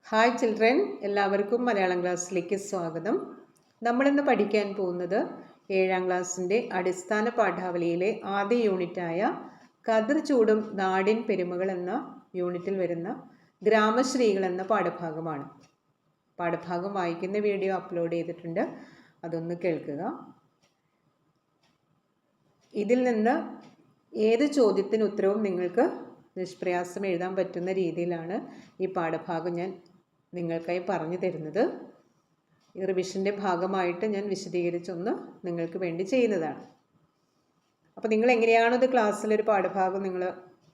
Hi children, എല്ലാവർക്കും മലയാളം ക്ലാസ്സിലേക്ക് സ്വാഗതം. നമ്മളിന്ന് പഠിക്കാൻ പോകുന്നത് 7ാം ക്ലാസ്സിൻ്റെ അടിസ്ഥാന പാഠാവലിയിലെ ആദ്യ യൂണിറ്റായ കതിർ ചൂടും നാടിൻ പെരുമകൾ എന്ന യൂണിറ്റിൽ വരുന്ന ഗ്രാമശ്രീകൾ എന്ന പാഠഭാഗമാണ്. പാഠഭാഗം വായിക്കുന്ന വീഡിയോ അപ്ലോഡ് ചെയ്തിട്ടുണ്ട്, അതൊന്ന് കേൾക്കുക. ഇതിൽ നിന്ന് ഏത് ചോദ്യത്തിന് ഉത്തരവും നിങ്ങൾക്ക് നിഷ്പ്രയാസം എഴുതാൻ പറ്റുന്ന രീതിയിലാണ് ഈ പാഠഭാഗം ഞാൻ നിങ്ങൾക്കായി പറഞ്ഞു തരുന്നത്. ഈ റിവിഷൻ്റെ ഭാഗമായിട്ട് ഞാൻ വിശദീകരിച്ചൊന്ന് നിങ്ങൾക്ക് വേണ്ടി ചെയ്യുന്നതാണ്. അപ്പോൾ നിങ്ങൾ എങ്ങനെയാണോ ഇത് ക്ലാസ്സിലൊരു പാഠഭാഗം നിങ്ങൾ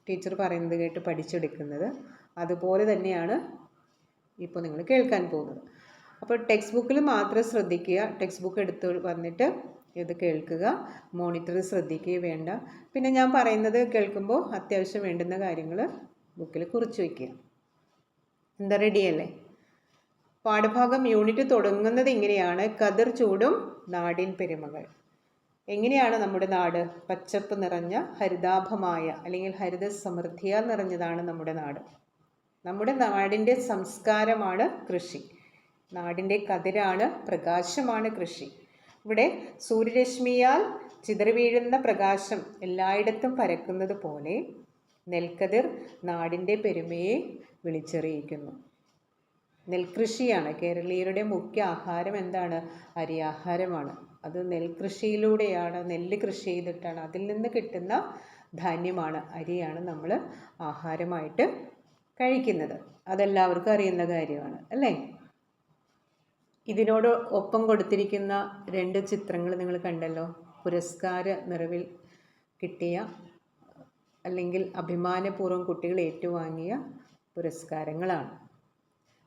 ടീച്ചർ പറയുന്നത് കേട്ട് പഠിച്ചെടുക്കുന്നത്, അതുപോലെ തന്നെയാണ് ഇപ്പോൾ നിങ്ങൾ കേൾക്കാൻ പോകുന്നത്. അപ്പോൾ ടെക്സ്റ്റ് ബുക്കിൽ മാത്രം ശ്രദ്ധിക്കുക, ടെക്സ്റ്റ് ബുക്ക് എടുത്ത് വന്നിട്ട് ഇത് കേൾക്കുക, മോണിറ്റർ ശ്രദ്ധിക്കുകയും വേണ്ട. പിന്നെ ഞാൻ പറയുന്നത് കേൾക്കുമ്പോൾ അത്യാവശ്യം വേണ്ടുന്ന കാര്യങ്ങൾ ബുക്കിൽ കുറിച്ച് വയ്ക്കുക. എന്താ, റെഡിയല്ലേ? പാഠഭാഗം യൂണിറ്റ് തുടങ്ങുന്നത് ഇങ്ങനെയാണ്: കതിർ ചൂടും നാടിൻ പെരുമകൾ. എങ്ങനെയാണ് നമ്മുടെ നാട്? പച്ചപ്പ് നിറഞ്ഞ ഹരിതാഭമായ അല്ലെങ്കിൽ ഹരിത സമൃദ്ധിയാൽ നിറഞ്ഞതാണ് നമ്മുടെ നാട്. നമ്മുടെ നാടിൻ്റെ സംസ്കാരമാണ് കൃഷി. നാടിൻ്റെ കതിരാണ്, പ്രകാശമാണ് കൃഷി. ഇവിടെ സൂര്യരശ്മിയാൽ ചിതറി വീഴുന്ന പ്രകാശം എല്ലായിടത്തും പരക്കുന്നത് പോലെ നെൽക്കതിർ നാടിൻ്റെ പെരുമയെ വിളിച്ചറിയിക്കുന്നു. നെൽകൃഷിയാണ്. കേരളീയരുടെ മുഖ്യ ആഹാരം എന്താണ്? അരിയാഹാരമാണ്. അത് നെൽകൃഷിയിലൂടെയാണ്, നെല്ല് കൃഷി ചെയ്തിട്ടാണ്, അതിൽ നിന്ന് കിട്ടുന്ന ധാന്യമാണ്, അരിയാണ് നമ്മൾ ആഹാരമായിട്ട് കഴിക്കുന്നത്. അതെല്ലാവർക്കും അറിയുന്ന കാര്യമാണ്, അല്ലേ? ഇതിനോട് ഒപ്പം കൊടുത്തിരിക്കുന്ന 2 ചിത്രങ്ങൾ നിങ്ങൾ കണ്ടല്ലോ. പുരസ്കാര നിറവിൽ കിട്ടിയ അല്ലെങ്കിൽ അഭിമാനപൂർവ്വം കുട്ടികൾ ഏറ്റുവാങ്ങിയ പുരസ്കാരങ്ങളാണ്.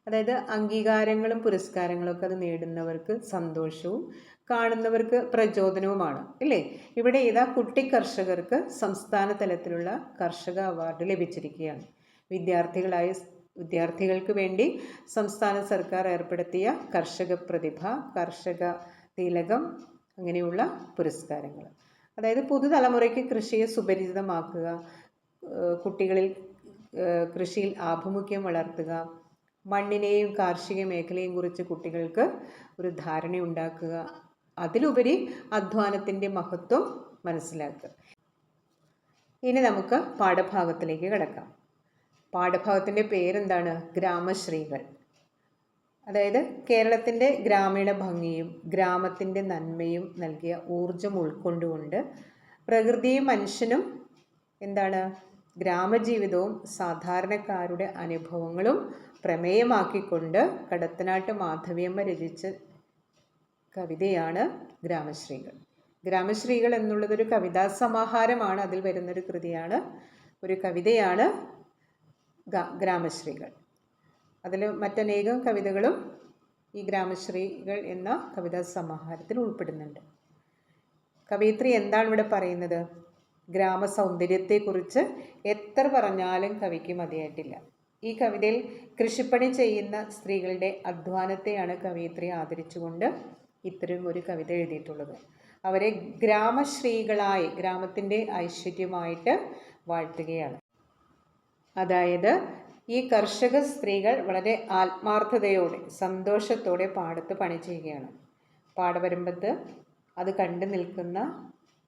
അതായത് അംഗീകാരങ്ങളും പുരസ്കാരങ്ങളൊക്കെ അത് നേടുന്നവർക്ക് സന്തോഷവും കാണുന്നവർക്ക് പ്രചോദനവുമാണ്, ഇല്ലേ? ഇവിടെ ഇതാ കുട്ടി കർഷകർക്ക് സംസ്ഥാന തലത്തിലുള്ള കർഷക അവാർഡ് ലഭിച്ചിരിക്കുകയാണ്. വിദ്യാർത്ഥികൾക്ക് വേണ്ടി സംസ്ഥാന സർക്കാർ ഏർപ്പെടുത്തിയ കർഷക പ്രതിഭ, കർഷക തിലകം, അങ്ങനെയുള്ള പുരസ്കാരങ്ങൾ. അതായത് പുതുതലമുറയ്ക്ക് കൃഷിയെ സുപരിചിതമാക്കുക, കുട്ടികളിൽ കൃഷിയിൽ ആഭിമുഖ്യം വളർത്തുക, മണ്ണിനെയും കാർഷിക മേഖലയെയും കുറിച്ച് കുട്ടികൾക്ക് ഒരു ധാരണയുണ്ടാക്കുക, അതിലുപരി അധ്വാനത്തിൻ്റെ മഹത്വം മനസ്സിലാക്കുക. ഇനി നമുക്ക് പാഠഭാഗത്തിലേക്ക് കടക്കാം. പാഠഭാഗത്തിൻ്റെ പേരെന്താണ്? ഗ്രാമശ്രീകൾ. അതായത് കേരളത്തിൻ്റെ ഗ്രാമീണ ഭംഗിയും ഗ്രാമത്തിൻ്റെ നന്മയും നൽകിയ ഊർജം ഉൾക്കൊണ്ടുകൊണ്ട് പ്രകൃതിയും മനുഷ്യനും എന്താണ്, ഗ്രാമജീവിതവും സാധാരണക്കാരുടെ അനുഭവങ്ങളും പ്രമേയമാക്കിക്കൊണ്ട് കടത്തനാട്ട് മാധവിയമ്മ രചിച്ച കവിതയാണ് ഗ്രാമശ്രീകൾ. ഗ്രാമശ്രീകൾ എന്നുള്ളതൊരു കവിതാ സമാഹാരമാണ്, അതിൽ വരുന്നൊരു കൃതിയാണ്, ഒരു കവിതയാണ് ഗ്രാമശ്രീകൾ. അതിൽ മറ്റനേകം കവിതകളും ഈ ഗ്രാമശ്രീകൾ എന്ന കവിതാ സമാഹാരത്തിൽ ഉൾപ്പെടുന്നുണ്ട്. കവയിത്രി എന്താണ് ഇവിടെ പറയുന്നത്? ഗ്രാമ സൗന്ദര്യത്തെക്കുറിച്ച് എത്ര പറഞ്ഞാലും കവിക്ക് മതിയായിട്ടില്ല. ഈ കവിതയിൽ കൃഷിപ്പണി ചെയ്യുന്ന സ്ത്രീകളുടെ അധ്വാനത്തെയാണ് കവയിത്രി ആദരിച്ചുകൊണ്ട് ഇത്തരം ഒരു കവിത എഴുതിയിട്ടുള്ളത്. അവരെ ഗ്രാമശ്രീകളായി, ഗ്രാമത്തിൻ്റെ ഐശ്വര്യമായിട്ട് വാഴ്ത്തുകയാണ്. അതായത് ഈ കർഷക സ്ത്രീകൾ വളരെ ആത്മാർത്ഥതയോടെ സന്തോഷത്തോടെ പാടത്ത് പണി ചെയ്യുകയാണ്. പാടവരമ്പത്ത് അത് കണ്ടു നിൽക്കുന്ന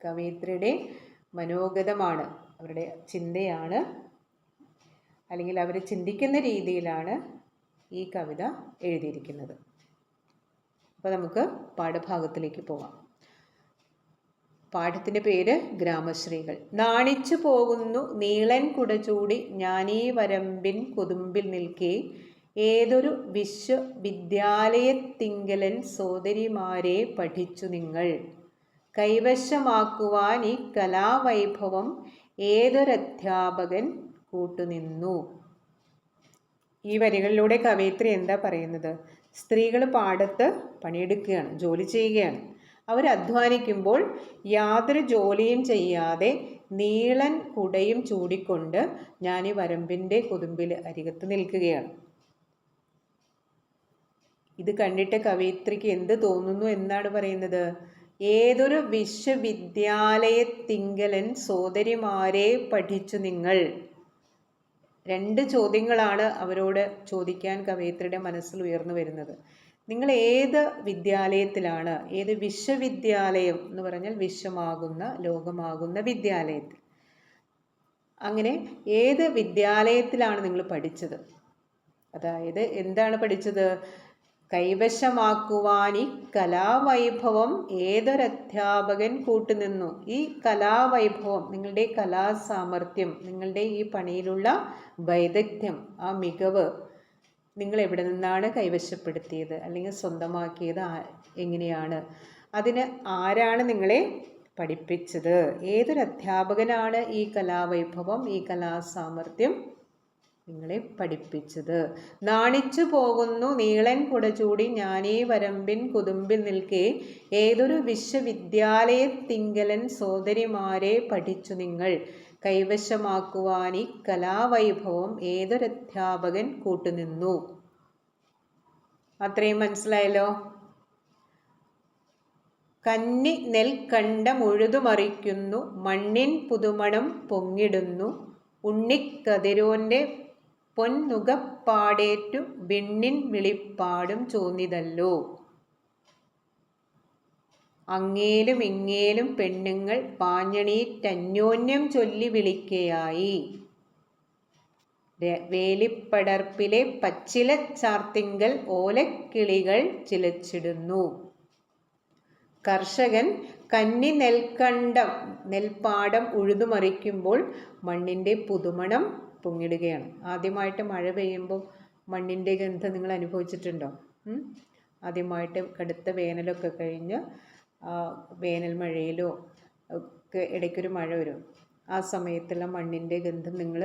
കവയിത്രിയുടെ മനോഗതമാണ്, അവരുടെ ചിന്തയാണ്, അല്ലെങ്കിൽ അവർ ചിന്തിക്കുന്ന രീതിയിലാണ് ഈ കവിത എഴുതിയിരിക്കുന്നത്. അപ്പോൾ നമുക്ക് പാഠഭാഗത്തിലേക്ക് പോകാം. പാഠത്തിൻ്റെ പേര് ഗ്രാമശ്രീകൾ. നാണിച്ചു പോകുന്നു നീളൻ കുടചൂടി ഞാനീ വരമ്പിൻ കൊതുമ്പിൽ നിൽക്കേ, ഏതൊരു വിശ്വവിദ്യാലയത്തിങ്കലൻ സോദരിമാരെ പഠിച്ചു നിങ്ങൾ, കൈവശമാക്കുവാൻ ഈ കലാവൈഭവം ഏതൊരധ്യാപകൻ കൂട്ടുനിന്നു. ഈ വരികളിലൂടെ കവയിത്രി എന്താ പറയുന്നത്? സ്ത്രീകൾ പാടത്ത് പണിയെടുക്കുകയാണ്, ജോലി ചെയ്യുകയാണ്. അവർ അധ്വാനിക്കുമ്പോൾ യാതൊരു ജോലിയും ചെയ്യാതെ നീളൻ കുടയും ചൂടിക്കൊണ്ട് ഞാൻ ഈ വരമ്പിൻ്റെ കൊതുമ്പിൽ അരികത്ത് നിൽക്കുകയാണ്. ഇത് കണ്ടിട്ട് കവയിത്രിക്ക് എന്ത് തോന്നുന്നു എന്നാണ് പറയുന്നത്? ഏതൊരു വിശ്വവിദ്യാലയത്തിങ്കലൻ സോദരിമാരെ പഠിച്ചു നിങ്ങൾ. 2 ചോദ്യങ്ങളാണ് അവരോട് ചോദിക്കാൻ കവയിത്രിയുടെ മനസ്സിൽ ഉയർന്നു വരുന്നത്. നിങ്ങൾ ഏത് വിദ്യാലയത്തിലാണ്, ഏത് വിശ്വവിദ്യാലയം എന്ന് പറഞ്ഞാൽ വിശ്വമാകുന്ന, ലോകമാകുന്ന വിദ്യാലയത്തിൽ, അങ്ങനെ ഏത് വിദ്യാലയത്തിലാണ് നിങ്ങൾ പഠിച്ചത്? അതായത് എന്താണ് പഠിച്ചത്? കൈവശമാക്കുവാൻ ഈ കലാവൈഭവം ഏതൊരധ്യാപകൻ കൂട്ടുനിന്നു. ഈ കലാവൈഭവം, നിങ്ങളുടെ കലാസാമർഥ്യം, നിങ്ങളുടെ ഈ പണിയിലുള്ള വൈദഗ്ധ്യം, ആ മികവ് നിങ്ങൾ എവിടെ നിന്നാണ് കൈവശപ്പെടുത്തിയത് അല്ലെങ്കിൽ സ്വന്തമാക്കിയത്? എങ്ങനെയാണ്? അതിന് ആരാണ് നിങ്ങളെ പഠിപ്പിച്ചത്? ഏതൊരധ്യാപകനാണ് ഈ കലാവൈഭവം, ഈ കലാസാമർഥ്യം നിങ്ങളെ പഠിപ്പിച്ചത്? നാണിച്ചു പോകുന്നു നീളൻ കുടചൂടി ഞാനീ വരമ്പിൻ കുതുമ്പിൽ നിൽക്കെ ഏതൊരു വിശ്വവിദ്യാലയത്തിങ്കലൻ സോദരിമാരെ പഠിച്ചു നിങ്ങൾ. കൈവശമാക്കുവാൻ ഈ കലാവൈഭവം ഏതൊരധ്യാപകൻ കൂട്ടുനിന്നു. അത്രയും മനസ്സിലായല്ലോ. കന്നി നെൽക്കണ്ടം ഉഴുതുമറിക്കുന്നു മണ്ണിൻ പുതുമണം പൊങ്ങിടുന്നു ഉണ്ണിക്കതിരോന്റെ പൊന്നുകപ്പാടേറ്റു വിണ്ണിൻ വിളിപ്പാടും ചോന്നിതല്ലോ. അങ്ങേലും ഇങ്ങേലും പെണ്ണുങ്ങൾ പാഞ്ഞണീറ്റന്യോന്യം ചൊല്ലി വിളിക്കയായി. വേലിപ്പടർപ്പിലെ പച്ചിലച്ചാർത്തിങ്കൽ ഓലക്കിളികൾ ചിലച്ചിടുന്നു. കർഷകൻ കന്നി നെൽക്കണ്ടം, നെൽപ്പാടം ഉഴുതുമറിക്കുമ്പോൾ മണ്ണിൻ്റെ പുതുമണം പൊങ്ങിടുകയാണ്. ആദ്യമായിട്ട് മഴ പെയ്യുമ്പോൾ മണ്ണിൻ്റെ ഗന്ധം നിങ്ങൾ അനുഭവിച്ചിട്ടുണ്ടോ? ആദ്യമായിട്ട് കടുത്ത വേനലൊക്കെ കഴിഞ്ഞ് വേനൽ മഴയിലോ ഒക്കെ ഇടയ്ക്കൊരു മഴ വരും. ആ സമയത്തുള്ള മണ്ണിൻ്റെ ഗന്ധം നിങ്ങൾ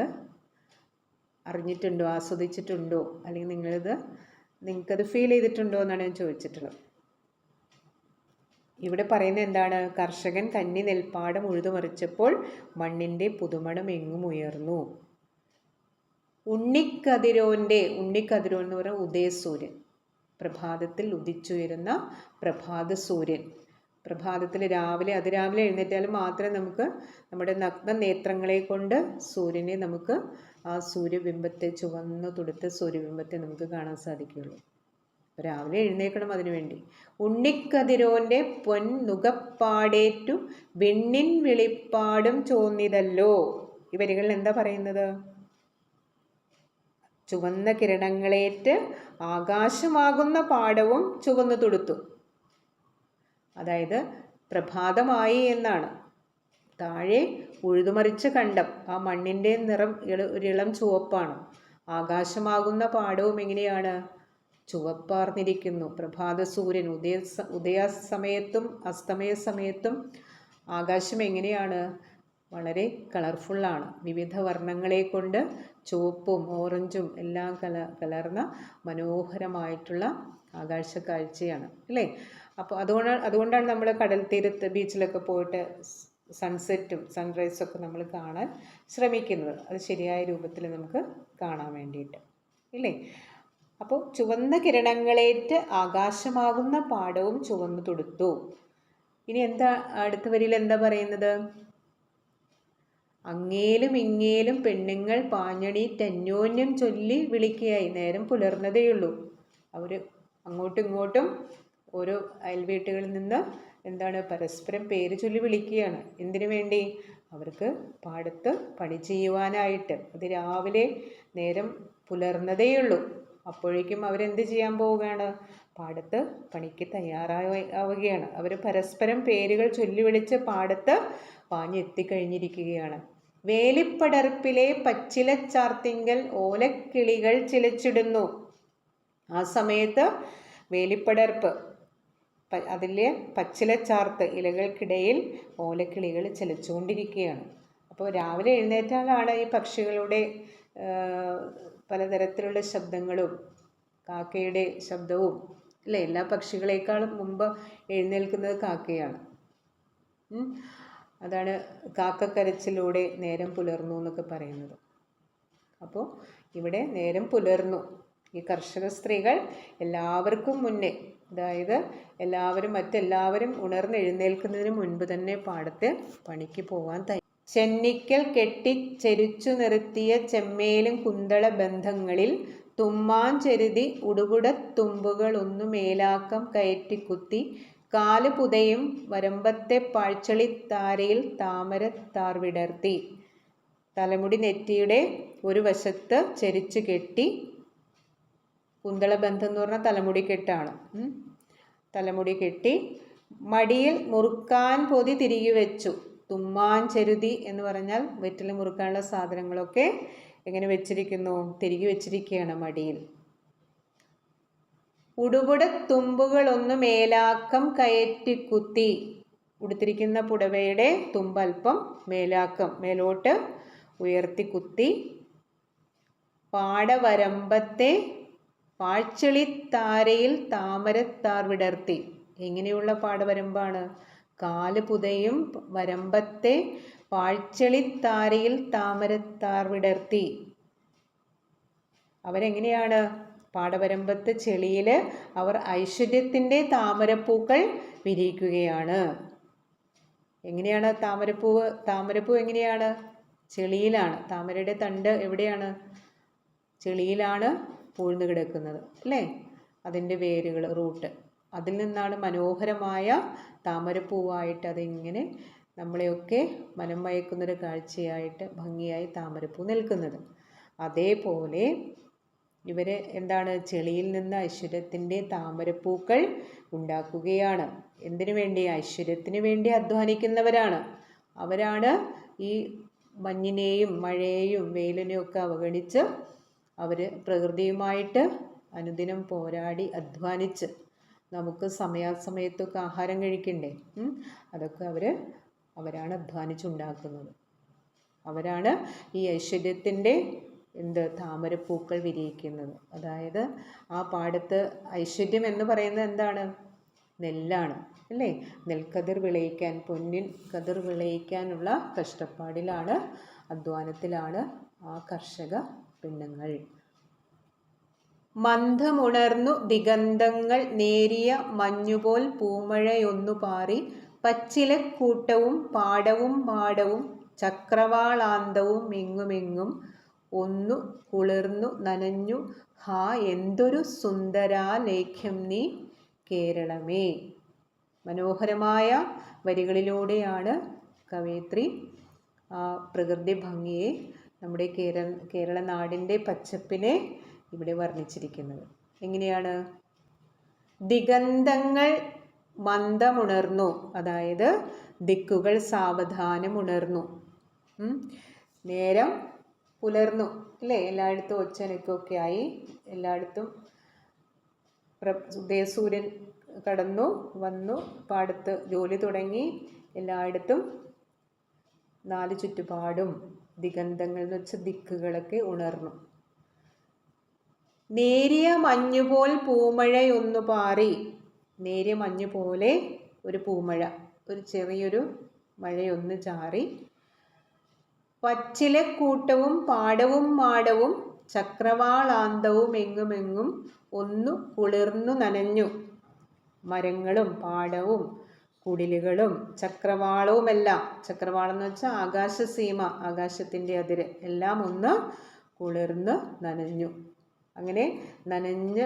അറിഞ്ഞിട്ടുണ്ടോ, ആസ്വദിച്ചിട്ടുണ്ടോ, അല്ലെങ്കിൽ നിങ്ങൾക്കത് ഫീൽ ചെയ്തിട്ടുണ്ടോ എന്നാണ് ഞാൻ ചോദിച്ചിട്ടുള്ളത്. ഇവിടെ പറയുന്നത് എന്താണ്? കർഷകൻ കന്നി നെൽപ്പാടം ഉഴുതുമറിച്ചപ്പോൾ മണ്ണിൻ്റെ പുതുമണം എങ്ങും ഉയർന്നു. ഉണ്ണിക്കതിരോൻ എന്ന് പറഞ്ഞാൽ ഉദയസൂര്യൻ, പ്രഭാതത്തിൽ ഉദിച്ചുയരുന്ന പ്രഭാത സൂര്യൻ. പ്രഭാതത്തിൽ അതിരാവിലെ എഴുന്നേറ്റാലും മാത്രമേ നമുക്ക് നമ്മുടെ നഗ്ന നേത്രങ്ങളെ കൊണ്ട് സൂര്യനെ നമുക്ക് ആ സൂര്യബിംബത്തെ, ചുവന്നു തുടുത്ത സൂര്യബിംബത്തെ നമുക്ക് കാണാൻ സാധിക്കുകയുള്ളൂ. രാവിലെ എഴുന്നേൽക്കണം അതിനുവേണ്ടി. ഉണ്ണിക്കതിരോന്റെ പൊന്നുകപ്പാടേറ്റു വിണ്ണിൻ വിളിപ്പാടും ചോന്നിതല്ലോ. ഈ വരികളിൽ എന്താ പറയുന്നത്? ചുവന്ന കിരണങ്ങളേറ്റ് ആകാശമാകുന്ന പാടവും ചുവന്നു തുടുത്തു. അതായത് പ്രഭാതമായി എന്നാണ്. താഴെ ഉഴുതുമറിച്ച കണ്ടം, ആ മണ്ണിൻ്റെ നിറം ഒരിളം ചുവപ്പാണ്. ആകാശമാകുന്ന പാടവും എങ്ങനെയാണ്? ചുവപ്പാർന്നിരിക്കുന്നു. പ്രഭാത സൂര്യൻ ഉദയസമയത്തും അസ്തമയ സമയത്തും ആകാശം എങ്ങനെയാണ്? വളരെ കളർഫുള്ളാണ്. വിവിധ വർണ്ണങ്ങളെ കൊണ്ട് ചുവപ്പും ഓറഞ്ചും എല്ലാം കലർന്ന മനോഹരമായിട്ടുള്ള ആകാശ കാഴ്ചയാണ് അല്ലേ? അപ്പോൾ അതുകൊണ്ടാണ് നമ്മൾ കടൽ തീരത്ത് ബീച്ചിലൊക്കെ പോയിട്ട് സൺസെറ്റും സൺറൈസൊക്കെ നമ്മൾ കാണാൻ ശ്രമിക്കുന്നത്. അത് ശരിയായ രൂപത്തിൽ നമുക്ക് കാണാൻ വേണ്ടിയിട്ട് ഇല്ലേ? അപ്പോൾ ചുവന്ന കിരണങ്ങളേറ്റ് ആകാശമാകുന്ന പാടവും ചുവന്നു തുടുത്തു. ഇനി എന്താ അടുത്ത വരിയിൽ എന്താ പറയുന്നത്? അങ്ങേലും ഇങ്ങേലും പെണ്ണുങ്ങൾ പാഞ്ഞണീറ്റന്യോന്യം ചൊല്ലി വിളിക്കുകയായി. നേരം പുലർന്നതേയുള്ളൂ. അവർ അങ്ങോട്ടും ഇങ്ങോട്ടും ഓരോ അയൽവീട്ടുകളിൽ നിന്ന് പരസ്പരം പേര് ചൊല്ലി വിളിക്കുകയാണ്. എന്തിനു വേണ്ടി? അവർക്ക് പാടത്ത് പണി ചെയ്യുവാനായിട്ട്. അത് രാവിലെ നേരം പുലർന്നതേയുള്ളൂ. അപ്പോഴേക്കും അവരെന്ത് ചെയ്യാൻ പോവുകയാണ്? പാടത്ത് പണിക്ക് തയ്യാറാവുകയാണ്. അവർ പരസ്പരം പേരുകൾ ചൊല്ലി വിളിച്ച് പാടത്ത് പാഞ്ഞെത്തിക്കഴിഞ്ഞിരിക്കുകയാണ്. വേലിപ്പടർപ്പിലെ പച്ചിലച്ചാർത്തിങ്കൽ ഓലക്കിളികൾ ചിലച്ചിടുന്നു. ആ സമയത്ത് വേലിപ്പടർപ്പ്, അതിലെ പച്ചിലച്ചാർത്ത് ഇലകൾക്കിടയിൽ ഓലക്കിളികൾ ചിലച്ചുകൊണ്ടിരിക്കുകയാണ്. അപ്പോൾ രാവിലെ എഴുന്നേറ്റാലാണ് ഈ പക്ഷികളുടെ പലതരത്തിലുള്ള ശബ്ദങ്ങളും കാക്കയുടെ ശബ്ദവും അല്ലേ? എല്ലാ പക്ഷികളെക്കാളും മുമ്പ് എഴുന്നേൽക്കുന്നത് കാക്കയാണ്. അതാണ് കാക്കക്കരച്ചിലൂടെ നേരം പുലർന്നു എന്നൊക്കെ പറയുന്നത്. അപ്പോൾ ഇവിടെ നേരം പുലർന്നു. ഈ കർഷക സ്ത്രീകൾ എല്ലാവർക്കും മുന്നേ, അതായത് മറ്റെല്ലാവരും ഉണർന്ന് എഴുന്നേൽക്കുന്നതിന് മുൻപ് തന്നെ പാടത്ത് പണിക്ക് പോകാൻ ചെന്നിക്കൽ കെട്ടിച്ചെരിച്ചു നിർത്തിയ ചെമ്മേലും കുന്തള ബന്ധങ്ങളിൽ തുമ്മാഞ്ചെരുതി ഉടുകുടത്തുമ്പുകൾ ഒന്നു മേലാക്കം കയറ്റിക്കുത്തി കാല് പുതയും വരമ്പത്തെ പാഴ്ചളിത്താരയിൽ താമരത്താർ വിടർത്തി. തലമുടി നെറ്റിയുടെ ഒരു വശത്ത് ചെരിച്ചു കെട്ടി. കുന്തളബന്ധം എന്ന് പറഞ്ഞാൽ തലമുടി കെട്ടാണ്. തലമുടി കെട്ടി മടിയിൽ മുറുക്കാൻ പൊതി തിരികെ വെച്ചു. തുമ്മാൻ ചെരുതി എന്ന് പറഞ്ഞാൽ വെറ്റില മുറുക്കാനുള്ള സാധനങ്ങളൊക്കെ എങ്ങനെ വെച്ചിരിക്കുന്നു? തിരികെ വെച്ചിരിക്കുകയാണ് മടിയിൽ. ഉടുകുടത്തുമ്പുകളൊന്നു മേലാക്കം കയറ്റി കുത്തി. ഉടുത്തിരിക്കുന്ന പുടവയുടെ തുമ്പൽപ്പം മേലാക്കം മേലോട്ട് ഉയർത്തി കുത്തി. പാടവരമ്പത്തെ പാഴ്ചളിത്താരയിൽ താമരത്താർ വിടർത്തി. എങ്ങനെയുള്ള പാടവരമ്പാണ്? കാല് പുതയും വരമ്പത്തെ പാഴ്ചളിത്താരയിൽ താമരത്താർ വിടർത്തി. അവരെങ്ങനെയാണ്? പാടവരമ്പത്ത് ചെളിയിൽ അവർ ഐശ്വര്യത്തിൻ്റെ താമരപ്പൂക്കൾ വിരിയിക്കുകയാണ്. എങ്ങനെയാണ് താമരപ്പൂ എങ്ങനെയാണ്? ചെളിയിലാണ്. താമരയുടെ തണ്ട് എവിടെയാണ്? ചെളിയിലാണ് പൂഴ്ന്നു കിടക്കുന്നത് അല്ലേ? അതിൻ്റെ വേരുകൾ, റൂട്ട്, അതിൽ നിന്നാണ് മനോഹരമായ താമരപ്പൂവായിട്ട് അതിങ്ങനെ നമ്മളെയൊക്കെ മനം മയക്കുന്നൊരു കാഴ്ചയായിട്ട് ഭംഗിയായി താമരപ്പൂ നിൽക്കുന്നത്. അതേപോലെ ഇവർ എന്താണ്? ചെളിയിൽ നിന്ന് ഐശ്വര്യത്തിൻ്റെ താമരപ്പൂക്കൾ ഉണ്ടാക്കുകയാണ്. എന്തിനു വേണ്ടി? ഐശ്വര്യത്തിന് വേണ്ടി അധ്വാനിക്കുന്നവരാണ്. അവരാണ് ഈ മഞ്ഞിനെയും മഴയെയും വെയിലിനെയും ഒക്കെ അവഗണിച്ച് അവർ പ്രകൃതിയുമായിട്ട് അനുദിനം പോരാടി അധ്വാനിച്ച് നമുക്ക് സമയാസമയത്തൊക്കെ ആഹാരം കഴിക്കണ്ടേ? അതൊക്കെ അവരാണ് അധ്വാനിച്ചുണ്ടാക്കുന്നത്. അവരാണ് ഈ ഐശ്വര്യത്തിൻ്റെ താമരപ്പൂക്കൾ വിരിയിക്കുന്നത്. അതായത് ആ പാടത്ത് ഐശ്വര്യം എന്ന് പറയുന്നത് എന്താണ്? നെല്ലാണ് അല്ലേ? നെൽക്കതിർ വിളയിക്കാൻ, പൊന്നിൻ കതിർ വിളയിക്കാനുള്ള കഷ്ടപ്പാടിലാണ്, അധ്വാനത്തിലാണ് ആ കർഷക പെണ്ണുങ്ങൾ. മന്ദമുണർന്നു ദിഗന്ധങ്ങൾ നേരിയ മഞ്ഞുപോൽ പൂമഴയൊന്നു പാറി പച്ചിലക്കൂട്ടവും പാടവും മാടവും ചക്രവാളാന്തവും എങ്ങുമെങ്ങും ഒന്നു കുളിർന്നു നനഞ്ഞു. ഹാ എന്തൊരു സുന്ദരാലേഖ്യം നീ കേരളമേ. മനോഹരമായ വരികളിലൂടെയാണ് കവയിത്രി ആ പ്രകൃതി ഭംഗിയെ, നമ്മുടെ കേരള നാടിൻ്റെ പച്ചപ്പിനെ ഇവിടെ വർണ്ണിച്ചിരിക്കുന്നത്. എങ്ങനെയാണ്? ദിഗന്ധങ്ങൾ മന്ദമുണർന്നു, അതായത് ദിക്കുകൾ സാവധാനം ഉണർന്നു. നേരം പുലർന്നു അല്ലേ? എല്ലായിടത്തും ഒച്ചനക്കൊക്കെ ആയി, എല്ലായിടത്തും ഉദയസൂര്യൻ കടന്നു വന്നു, പാടത്ത് ജോലി തുടങ്ങി, എല്ലായിടത്തും നാല് ചുറ്റുപാടും ദിഗന്ധങ്ങൾ എന്ന് വെച്ച ദിക്കുകളൊക്കെ ഉണർന്നു. നേരിയ മഞ്ഞുപോൽ പൂമഴയൊന്നു പാറി. നേരിയ മഞ്ഞു പോലെ ഒരു പൂമഴ, ഒരു ചെറിയൊരു മഴയൊന്ന് ചാറി. പച്ചിലക്കൂട്ടവും പാടവും മാടവും ചക്രവാളാന്തവും എങ്ങുമെങ്ങും ഒന്നു കുളിർന്നു നനഞ്ഞു. മരങ്ങളും പാടവും കുടിലുകളും ചക്രവാളവുമെല്ലാം, ചക്രവാളം എന്ന് വെച്ചാൽ ആകാശസീമ, ആകാശത്തിൻ്റെ അതിര്, എല്ലാം ഒന്ന് കുളിർന്ന് നനഞ്ഞു. അങ്ങനെ നനഞ്ഞ്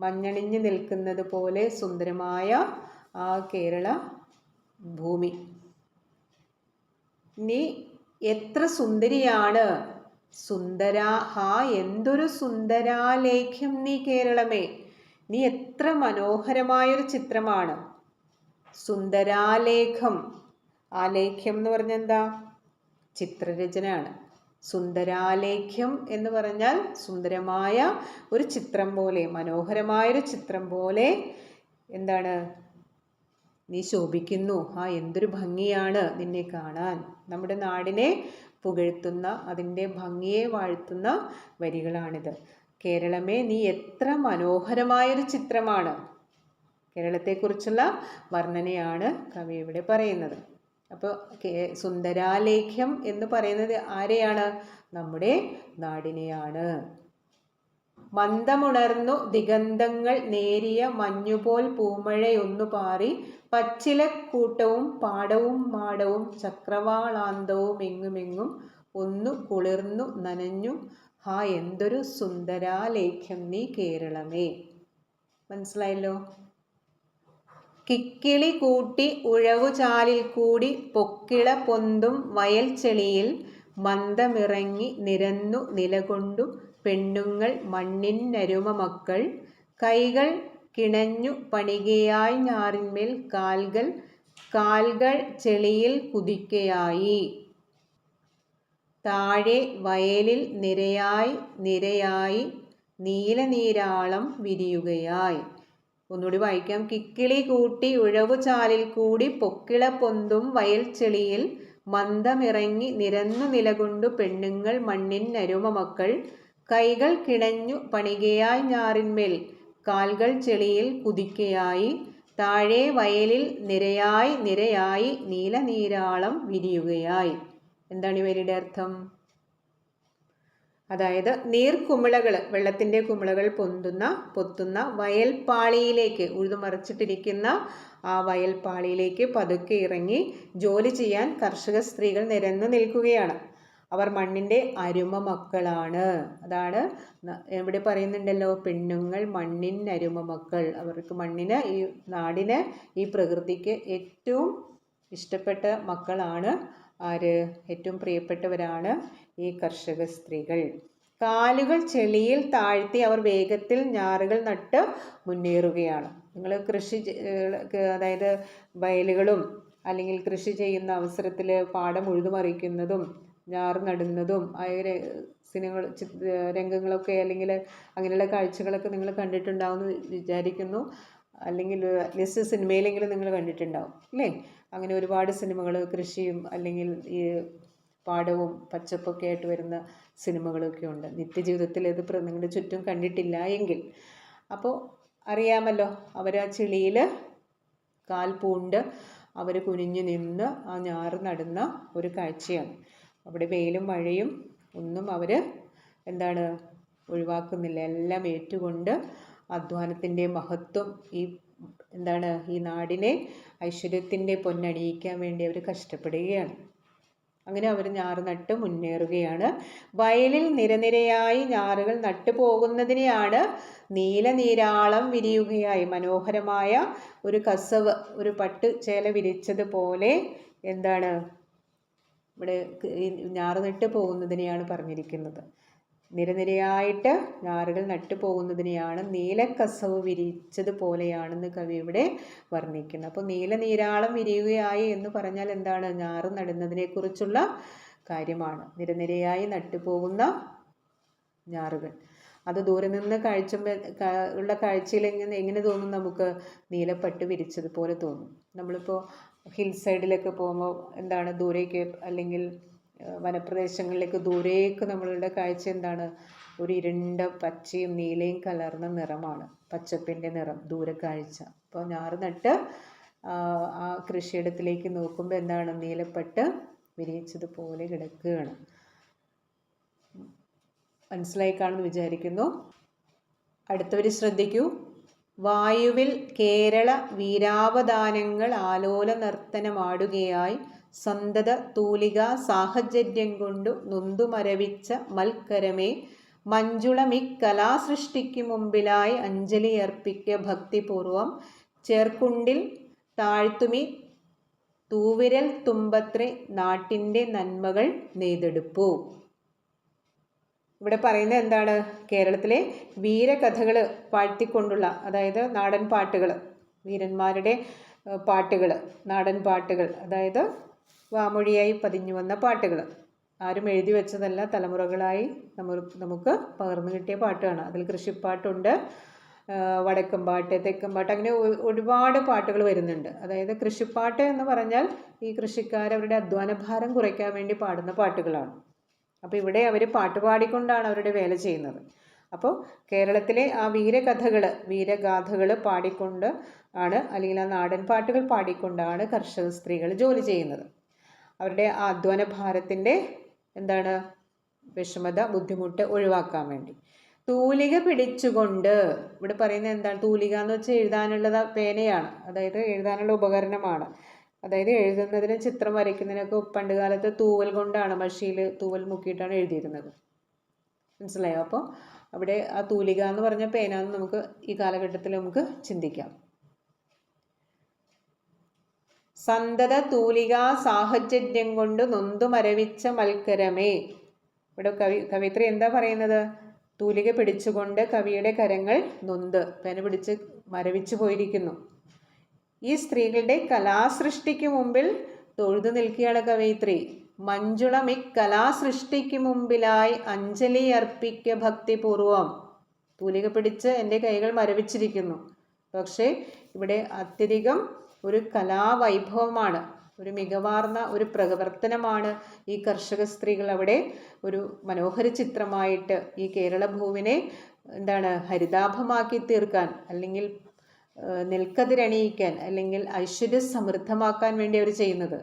മഞ്ഞണിഞ്ഞ് നിൽക്കുന്നത് പോലെ സുന്ദരമായ ആ കേരള ഭൂമി. നീ എത്ര സുന്ദരിയാണ്! ഹാ എന്തൊരു സുന്ദരാലേഖ്യം നീ കേരളമേ. നീ എത്ര മനോഹരമായൊരു ചിത്രമാണ്. സുന്ദരാലേഖം, ആലേഖ്യം എന്ന് പറഞ്ഞാൽ എന്താ? ചിത്രരചനയാണ്. സുന്ദരാലേഖ്യം എന്ന് പറഞ്ഞാൽ സുന്ദരമായ ഒരു ചിത്രം പോലെ, മനോഹരമായൊരു ചിത്രം പോലെ എന്താണ്? നീ ശോഭിക്കുന്നു. എന്തൊരു ഭംഗിയാണ് നിന്നെ കാണാൻ. നമ്മുടെ നാടിനെ പുകഴ്ത്തുന്ന, അതിൻ്റെ ഭംഗിയെ വാഴ്ത്തുന്ന വരികളാണിത്. കേരളമേ നീ എത്ര മനോഹരമായൊരു ചിത്രമാണ്. കേരളത്തെക്കുറിച്ചുള്ള വർണ്ണനയാണ് കവി ഇവിടെ പറയുന്നത്. അപ്പോൾ സുന്ദരാലേഖ്യം എന്ന് പറയുന്നത് ആരെയാണ്? നമ്മുടെ നാടിനെയാണ്. മന്ദമുണർന്നു ദിഗന്ധങ്ങൾ നേരിയ മഞ്ഞുപോൽ പൂമഴയൊന്നു പാറി പച്ചിലക്കൂട്ടവും പാടവും മാടവും ചക്രവാളാന്തവും എങ്ങുമെങ്ങും ഒന്നു കുളിർന്നു നനഞ്ഞു ഹാ എന്തൊരു സുന്ദരാലേഖ്യം നീ കേരളമേ. മനസ്സിലായല്ലോ? കിക്കിളി കൂട്ടി ഉഴവുചാലിൽ കൂടി പൊക്കിള പൊന്തും വയൽ ചെളിയിൽ മന്ദമിറങ്ങി നിരന്നു നിലകൊണ്ടു പെണ്ണുങ്ങൾ മണ്ണിന്നരുമ മക്കൾ കൈകൾ കിണഞ്ഞു പണികയായി ഞാറിന്മേൽ കാൽകൾ ചെളിയിൽ കുതിക്കയായി താഴെ വയലിൽ നിരയായി നീലനീരാളം വിരിയുകയായി. ഒന്നുകൂടി വായിക്കാം. കിക്കിളി കൂട്ടി ഉഴവുചാലിൽ കൂടി പൊക്കിള പൊന്തും വയൽ ചെളിയിൽ മന്ദമിറങ്ങി നിരന്നു നിലകൊണ്ടു പെണ്ണുങ്ങൾ മണ്ണിന്നരുമ മക്കൾ കൈകൾ കിണഞ്ഞു പണികയായി ഞാറിന്മേൽ കാൽകൾ ചെളിയിൽ കുതിക്കയായി താഴെ വയലിൽ നിരയായി നീലനീരാളം വിരിയുകയായി. എന്താണ് ഈ വരിയുടെ അർത്ഥം? അതായത് നീർക്കുമിളകൾ, വെള്ളത്തിൻ്റെ കുമിളകൾ പൊത്തുന്ന വയൽപ്പാളിയിലേക്ക്, ഉഴുതുമറിച്ചിട്ടിരിക്കുന്ന ആ വയൽപ്പാളിയിലേക്ക് പതുക്കെ ഇറങ്ങി ജോലി ചെയ്യാൻ കർഷക സ്ത്രീകൾ നിരന്നു നിൽക്കുകയാണ്. അവർ മണ്ണിൻ്റെ അരുമ മക്കളാണ്. അതാണ് ഇവിടെ പറയുന്നുണ്ടല്ലോ, പെണ്ണുങ്ങൾ മണ്ണിനരുമ മക്കൾ. അവർക്ക് മണ്ണിന്, ഈ നാടിന്, ഈ പ്രകൃതിക്ക് ഏറ്റവും ഇഷ്ടപ്പെട്ട മക്കളാണ് ആര്? ഏറ്റവും പ്രിയപ്പെട്ടവരാണ് ഈ കർഷക സ്ത്രീകൾ. കാലുകൾ ചെളിയിൽ താഴ്ത്തി അവർ വേഗത്തിൽ ഞാറുകൾ നട്ട് മുന്നേറുകയാണ്. നിങ്ങൾ അതായത് വയലുകളും അല്ലെങ്കിൽ കൃഷി ചെയ്യുന്ന അവസരത്തിൽ പാടം ഉഴുതുമറിക്കുന്നതും ഞാറ് നടുന്നതും രംഗങ്ങളൊക്കെ അല്ലെങ്കിൽ അങ്ങനെയുള്ള കാഴ്ചകളൊക്കെ നിങ്ങൾ കണ്ടിട്ടുണ്ടാവുമെന്ന് വിചാരിക്കുന്നു. അല്ലെങ്കിൽ അറ്റ്ലീസ്റ്റ് സിനിമയിലെങ്കിലും നിങ്ങൾ കണ്ടിട്ടുണ്ടാവും അല്ലേ? അങ്ങനെ ഒരുപാട് സിനിമകൾ കൃഷിയും അല്ലെങ്കിൽ ഈ പാടവും പച്ചപ്പൊക്കെ ആയിട്ട് വരുന്ന സിനിമകളൊക്കെ ഉണ്ട്. നിത്യജീവിതത്തിൽ ഇത് നിങ്ങളുടെ ചുറ്റും കണ്ടിട്ടില്ല എങ്കിൽ അപ്പോൾ അറിയാമല്ലോ, അവർ ആ ചെളിയിൽ കാൽ പൂണ്ട് അവർ കുനിഞ്ഞു നിന്ന് ആ ഞാറ് നടുന്ന ഒരു കാഴ്ചയാണ്. അവിടെ വെയിലും മഴയും ഒന്നും അവർ ഒഴിവാക്കുന്നില്ല. എല്ലാം ഏറ്റുകൊണ്ട് അധ്വാനത്തിൻ്റെ മഹത്വം ഈ നാടിനെ ഐശ്വര്യത്തിൻ്റെ പൊന്നണിയിക്കാൻ വേണ്ടി അവർ കഷ്ടപ്പെടുകയാണ്. അങ്ങനെ അവർ ഞാറ് നട്ട് മുന്നേറുകയാണ്. വയലിൽ നിരനിരയായി ഞാറുകൾ നട്ടു പോകുന്നതിനെയാണ് നീലനീരാളം വിരിയുകയായി. മനോഹരമായ ഒരു കസവ്, ഒരു പട്ട് ചേല വിരിച്ചതുപോലെ ഇവിടെ ഞാറ് നട്ട് പോകുന്നതിനെയാണ് പറഞ്ഞിരിക്കുന്നത്. നിരനിരയായിട്ട് ഞാറുകൾ നട്ടു പോകുന്നതിനെയാണ് നീലക്കസവ് വിരിച്ചതുപോലെയാണെന്ന് കവി ഇവിടെ വർണ്ണിക്കുന്നത്. അപ്പോൾ നീലനീരാളം വിരിയുകയായി എന്ന് പറഞ്ഞാൽ എന്താണ്? ഞാറ് നടുന്നതിനെ കുറിച്ചുള്ള കാര്യമാണ്. നിരനിരയായി നട്ടുപോകുന്ന ഞാറുകൾ, അത് ദൂരെ നിന്ന് ഉള്ള കാഴ്ചയിൽ എങ്ങനെ തോന്നും? നമുക്ക് നീലപ്പട്ട് വിരിച്ചതുപോലെ തോന്നും. നമ്മളിപ്പോൾ ഹിൽ സൈഡിലൊക്കെ പോകുമ്പോൾ ദൂരേക്ക് അല്ലെങ്കിൽ വനപ്രദേശങ്ങളിലേക്ക് ദൂരേക്ക് നമ്മളുടെ കാഴ്ച ഒരു ഇരുണ്ട പച്ചയും നീലയും കലർന്ന നിറമാണ്, പച്ചപ്പിൻ്റെ നിറം ദൂരക്കാഴ്ച. അപ്പോൾ ഞാറ് നട്ട് ആ കൃഷിയിടത്തിലേക്ക് നോക്കുമ്പോൾ നീലപ്പട്ട് വിരിയിച്ചതുപോലെ കിടക്കുകയാണ്. മനസ്സിലായി കാണുമെന്ന് വിചാരിക്കുന്നു. അടുത്തവർ ശ്രദ്ധിക്കൂ. വായുവിൽ കേരള വീരാവദാനങ്ങൾ ആലോല നർത്തനമാടുകയായി സന്തത തൂലിക സാഹചര്യം കൊണ്ടു നൊന്തുമരവിച്ച മൽക്കരമേ മഞ്ജുളമിക്കലാസൃഷ്ടിക്കു മുമ്പിലായി അഞ്ജലി അർപ്പിക്ക ഭക്തിപൂർവം ചേർക്കുണ്ടിൽ താഴ്ത്തുമി തൂവിരൽ തുമ്പത്രേ നാട്ടിൻ്റെ നന്മകൾ നെയ്തെടുപ്പു. ഇവിടെ പറയുന്നത് കേരളത്തിലെ വീരകഥകൾ പാഴ്ത്തിക്കൊണ്ടുള്ള, അതായത് നാടൻ പാട്ടുകൾ, വീരന്മാരുടെ പാട്ടുകൾ, നാടൻ പാട്ടുകൾ, അതായത് വാമൊഴിയായി പതിഞ്ഞു വന്ന പാട്ടുകൾ, ആരും എഴുതി വെച്ചതല്ല, തലമുറകളായി നമുക്ക് പകർന്നു കിട്ടിയ പാട്ടാണ്. അതിൽ കൃഷിപ്പാട്ടുണ്ട്, വടക്കൻ പാട്ട്, തെക്കൻ പാട്ട്, അങ്ങനെ ഒരുപാട് പാട്ടുകൾ വരുന്നുണ്ട്. അതായത് കൃഷിപ്പാട്ട് എന്ന് പറഞ്ഞാൽ ഈ കൃഷിക്കാർ അവരുടെ അധ്വാനഭാരം കുറയ്ക്കാൻ വേണ്ടി പാടുന്ന പാട്ടുകളാണ്. അപ്പോൾ ഇവിടെ അവർ പാട്ട് പാടിക്കൊണ്ടാണ് അവരുടെ വേല ചെയ്യുന്നത്. അപ്പോൾ കേരളത്തിലെ ആ വീരഗാഥകൾ പാടിക്കൊണ്ട് ആണ്, അല്ലെങ്കിൽ ആ നാടൻ പാട്ടുകൾ പാടിക്കൊണ്ടാണ് കർഷക സ്ത്രീകൾ ജോലി ചെയ്യുന്നത്. അവരുടെ ആ അധ്വാന ഭാരത്തിൻ്റെ വിഷമത, ബുദ്ധിമുട്ട് ഒഴിവാക്കാൻ വേണ്ടി. തൂലിക പിടിച്ചുകൊണ്ട്, ഇവിടെ പറയുന്നത് എന്താണ്? തൂലിക എന്ന് വെച്ചാൽ എഴുതാനുള്ള പേനയാണ്, അതായത് എഴുതാനുള്ള ഉപകരണമാണ്. അതായത് എഴുതുന്നതിനും ചിത്രം വരയ്ക്കുന്നതിനൊക്കെ പണ്ട് കാലത്ത് തൂവൽ കൊണ്ടാണ്, മഷിയിൽ തൂവൽ മുക്കിയിട്ടാണ് എഴുതിയിരുന്നത്. മനസ്സിലായോ? അപ്പോൾ അവിടെ ആ തൂലിക എന്ന് പറഞ്ഞ പേന എന്ന് നമുക്ക് ഈ കാലഘട്ടത്തിൽ നമുക്ക് ചിന്തിക്കാം. സന്തത തൂലിക സാഹചര്യം കൊണ്ട് നൊന്തു മരവിച്ച മൽക്കരമേ. ഇവിടെ കവിത്രി എന്താ പറയുന്നത്? തൂലിക പിടിച്ചുകൊണ്ട് കവിയുടെ കരങ്ങൾ നൊന്ത്, പേന പിടിച്ച് മരവിച്ചു പോയിരിക്കുന്നു. ഈ സ്ത്രീകളുടെ കലാസൃഷ്ടിക്ക് മുമ്പിൽ തൊഴുതു നിൽക്കുകയാണ് കവയിത്രി. മഞ്ജുളമി കലാസൃഷ്ടിക്ക് മുമ്പിലായി അഞ്ജലി അർപ്പിക്ക ഭക്തിപൂർവം. തൂലിക പിടിച്ച് എൻ്റെ കൈകൾ മരവിച്ചിരിക്കുന്നു. പക്ഷേ ഇവിടെ അത്യധികം ഒരു കലാവൈഭവമാണ്, ഒരു മികവാർന്ന ഒരു പ്രവർത്തനമാണ് ഈ കർഷക സ്ത്രീകൾ അവിടെ ഒരു മനോഹര ചിത്രമായിട്ട് ഈ കേരള ഭൂവിനെ എന്താണ് ഹരിതാഭമാക്കി തീർക്കാൻ, അല്ലെങ്കിൽ നെൽക്കതിരണിയിക്കാൻ, അല്ലെങ്കിൽ ഐശ്വര്യ സമൃദ്ധമാക്കാൻ വേണ്ടി അവർ ചെയ്യുന്നത്.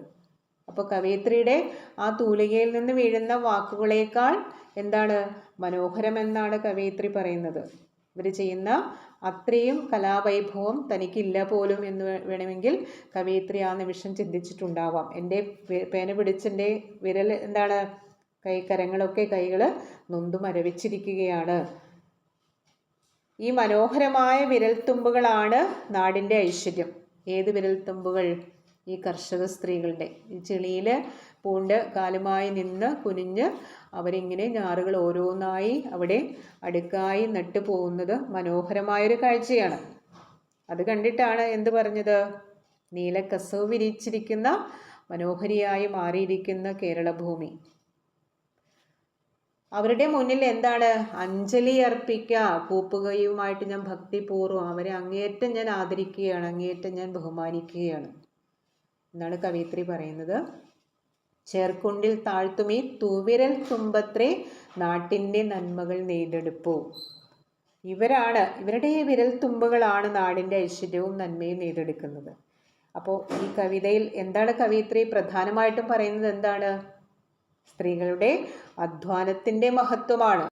അപ്പോൾ കവയിത്രിയുടെ ആ തൂലികയിൽ നിന്ന് വീഴുന്ന വാക്കുകളേക്കാൾ എന്താണ് മനോഹരമെന്നാണ് കവയിത്രി പറയുന്നത്. ഇവർ ചെയ്യുന്ന അത്രയും കലാവൈഭവം തനിക്കില്ല പോലും എന്ന് വേണമെങ്കിൽ കവയിത്രി ആ നിമിഷം ചിന്തിച്ചിട്ടുണ്ടാവാം. എൻ്റെ പേന പിടിച്ചെൻ്റെ വിരൽ എന്താണ് കൈകൾ നൊന്തു മരവിച്ചിരിക്കുകയാണ്. ഈ മനോഹരമായ വിരൽത്തുമ്പുകളാണ് നാടിൻ്റെ ഐശ്വര്യം. ഏത് വിരൽത്തുമ്പുകൾ? ഈ കർഷക സ്ത്രീകളുടെ. ഈ ചെളിയിൽ പൂണ്ട് കാലുമായി നിന്ന് കുനിഞ്ഞ് അവരിങ്ങനെ ഞാറുകൾ ഓരോന്നായി അവിടെ അടുക്കായി നട്ടു പോകുന്നത് മനോഹരമായൊരു കാഴ്ചയാണ്. അത് കണ്ടിട്ടാണ് എന്ത് പറഞ്ഞത്? നീലക്കസവ് വിരിച്ചിരിക്കുന്ന മനോഹരിയായി മാറിയിരിക്കുന്ന കേരളഭൂമി. അവരുടെ മുന്നിൽ എന്താണ്? അഞ്ജലി അർപ്പിക്കുക. പൂപ്പുകയുമായിട്ട് ഞാൻ ഭക്തിപൂർവ്വം അവരെ അങ്ങേയറ്റം ഞാൻ ആദരിക്കുകയാണ്, അങ്ങേയറ്റം ഞാൻ ബഹുമാനിക്കുകയാണ് എന്നാണ് കവയിത്രി പറയുന്നത്. ചേർക്കുണ്ടിൽ താഴ്ത്തുമീ തൂവിരൽ തുമ്പത്രേ നാട്ടിൻ്റെ നന്മകൾ നെയ്തെടുപ്പു. ഇവരുടെ വിരൽ തുമ്പുകളാണ് നാടിൻ്റെ ഐശ്വര്യവും നന്മയും നെയ്തെടുക്കുന്നത്. അപ്പോൾ ഈ കവിതയിൽ എന്താണ് കവയിത്രി പ്രധാനമായിട്ടും പറയുന്നത്? എന്താണ്? സ്ത്രീകളുടെ അധ്വാനത്തിൻ്റെ മഹത്വമാണ്.